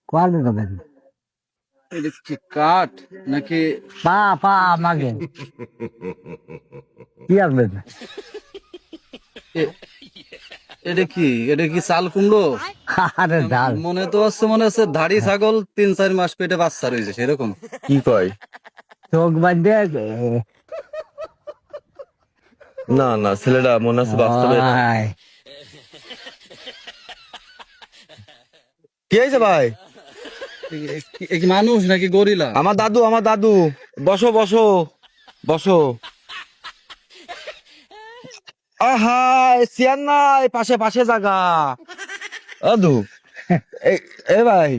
কোয়াল দেবেন এটা কি কাঠ নাকি? পা পা আমাকে কি আসবেন এ- এটা কি চাল কুমড়ো? আরে ডাল মনে হচ্ছে ধাড়ি ছাগল 3-4 মাস পেটে বাচ্চা রয়েছে সেরকম। কি কয়? চোখ বাঁধে না না, ছেলেটা মনে হচ্ছে বাস্তবে না। কি হয়েছে ভাই? এ কি মানুষ নাকি গরিলা? আমার দাদু, আমার দাদু। বসো বসো বসো। আহা, চেয়ার নাই, পাশে পাশে জায়গা। দাদু, এ ভাই,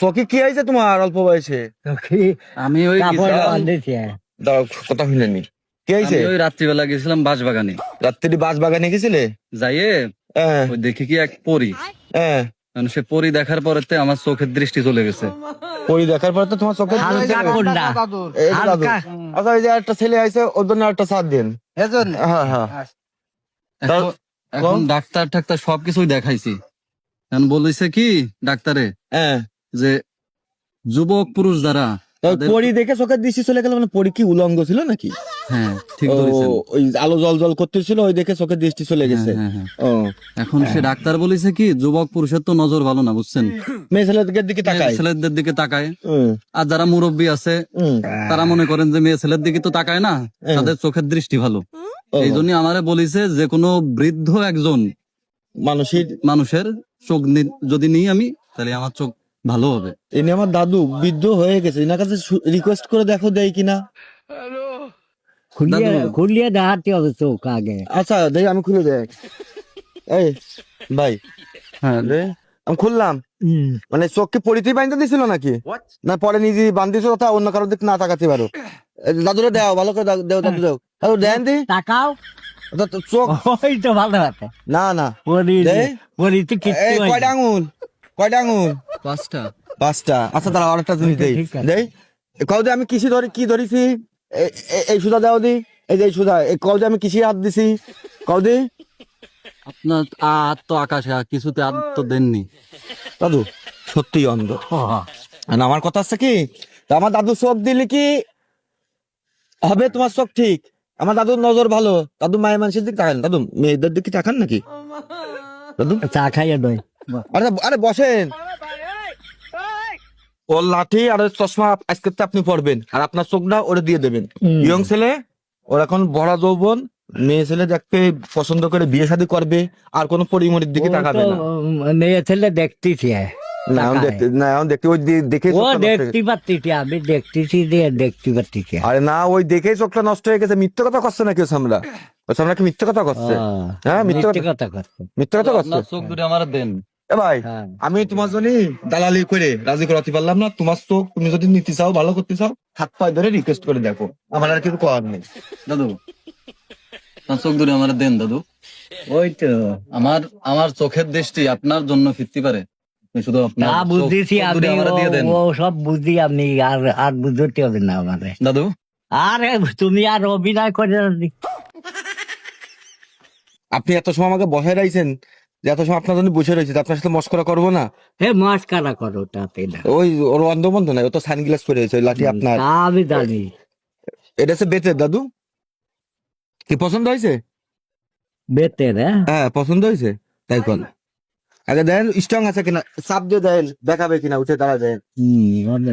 চকি কি হয়েছে তোমার অল্প বয়সে? আমি ওই দাও, কথা শুনেনি। কি হয়েছে? আমি ওই রাত্রিবেলা গেছিলাম বাঁশবাগানে। রাত্রি বাস বাগানে গেছিলে? যাইয়ে হ্যাঁ ওই দেখি কি এক পরী। হ্যাঁ। মানে সে পরী দেখার পরেতে আমার চোখের দৃষ্টি চলে গেছে। পরি দেখার পর তো তোমার চোখে হালকা কোনটা এই যে দাদু। হালকা আচ্ছা, ওই যে একটা ছেলে আছে, ওর জন্য একটা সাথ দিন। হ্যাঁ হ্যাঁ। এখন ডাক্তার টাক্তার সবকিছুই দেখাইছি। এখন বলেছে কি ডাক্তারে হ্যাঁ, যে যুবক পুরুষ যারা তাদের- পরি দেখে চোখের দৃষ্টি চলে গেল, মানে পরি কি উলঙ্গ ছিল নাকি? হ্যাঁ ঠিক ও, বলেছেন। ওই আলো জল জল করতেছিল, ওই দেখে চোখের দৃষ্টি চলে গেছে। হ্যাঁ, হ্যাঁ, ও, এখন সে ডাক্তার বলেছে কি যুবক পুরুষের তো নজর ভালো না, বুঝছেন? মেয়ে ছেলেদের দিকে তাকায়। ছেলেদের দিকে তাকায়, হুম, আর যারা মুরব্বী আছে হুম। তারা মনে করেন যে মেয়ে ছেলের দিকে তো তাকায় না, তাদের চোখের দৃষ্টি ভালো। ও, এই জন্য আমারে বলেছে যে কোনো বৃদ্ধ একজন মানুষের মানুষের চোখ যদি নিই আমি, তাহলে আমার চোখ ভালো হবে। এনে আমার দাদু বৃদ্ধ হয়ে গেছে, এনার কাছে রিকোয়েস্ট করে দেখো দেয় কিনা। খুলিয়ে দাদু। খুলিয়ে দেখাতে হবে চোখ আগে আচ্ছা দেখ, আমি খুলে দেখ। এই ভাই, হ্যাঁ রে, আমি খুললাম। মানে চোখ কি পরিতেই বাঁধতে দিছিল নাকি, না পরে নিজে বান্ধিছো তা অন্য কারোর দিক না তাকাতে পারো? দাদুরে দেও, ভালো করে দেও, দাদু দেও, দাদু দেন দি। তাকাও চোখ ওই তো ভালো আছে না না। বলি দে। বলি তো কিচ্ছু এই হয় কয়টা না। আঙুল, কয়টা আঙুল? 5টা। 5টা। আচ্ছা তারা আরেকটা জিনিস দেই ঠিক আছে। দেই। কও যে আমি কিসি ধরি, কি ধরিছি? এই সুদা দাও দি। এই যে এই সুদা, এই কও যে আমি কিসি হাত দিছি, কও দি। আপনার হাত তো আকাশে, আর কিছুতে হাত তো দেননি। দাদু সত্যি অন্ধ। আর আমার কথা আছে কি, তা আমার দাদু চোখ দিলে কি হবে? তোমার চোখ ঠিক, আমার দাদুর নজর ভালো। দাদু মায়ের মানুষের দিকে তাকান, দাদু মেয়েদের দিকে তাকান নাকি দাদু? চা খাইয়ে নয় আরে আরে বসেন। ওর লাঠি আর ওর চশমা আজকে তো আপনি পড়বেন, আর আপনার চোখটা ওরে দিয়ে দেবেন। ইয়ং ছেলে, ওর এখন বড় যৌবন, মেয়ে ছেলে দেখতে পছন্দ করে বিয়ে শাদী করবে, আর কোনো পরিমরির দিকে তাকাবে না। মেয়ে ছেলে দেখতেছি না এখন দেখতে, না এখন দেখতে, ওই দেখে ও দেখতে পাচ্ছি আমি দেখতেছি দিয়ে দেখতে পাচ্ছি আরে না, ওই দেখেই চোখটা নষ্ট হয়ে গেছে। মিথ্যে কথা করছে নাকি ও সামরা? ও সামরা কি মিথ্যে কথা করছে? হ্যাঁ মিথ্যে কথা, কথা করছে মিথ্যে কথা করছে। আপনার চোখ দুটো আমার দেন। এ ভাই, হ্যাঁ। আমি তোমার জন্য দালালি করে রাজি করাতে পারলাম না। তোমার চোখ তুমি যদি নিতে চাও, ভালো করতে চাও, হাত পায়ে ধরে রিকোয়েস্ট করে দেখো, আমার আর কিছু করার নেই। দাদু আপনার চোখ দুটো আমার দেন দাদু। ওই তো আমার আমার চোখের দৃষ্টি আপনার জন্য ফিরতে পারে। আপনি শুধু আপনার তা চোখ- বুঝতেছি চোখ দুটো আমি আমারে দিয়ে দেন ও সব বুঝি আপনি আর আর বুঝতে হবে না আমারে দাদু। আরে তুমি আর অভিনয় করে আপনি এত সময় আমাকে বসায় রাখছেন, যে এত সময় আপনার জন্য বসে রয়েছে, তা আপনার সাথে মস্করা করবো না? হে মাস্কারা করো তাতে না ওই ওর অন্ধ বন্ধ নাই, ও তো সানগ্লাস পরে রয়েছে, ওই লাঠি আপনার। তা আমি জানি এটা হচ্ছে বেতের দাদু। কি পছন্দ হয়েছে? বেতের হ্যাঁ পছন্দ হয়েছে, তাই কোন আগে দেন স্ট্রং আছে কিনা, চাপ দিয়ে দেন, দেখাবে কিনা, উঠে দাঁড়া দেন। হম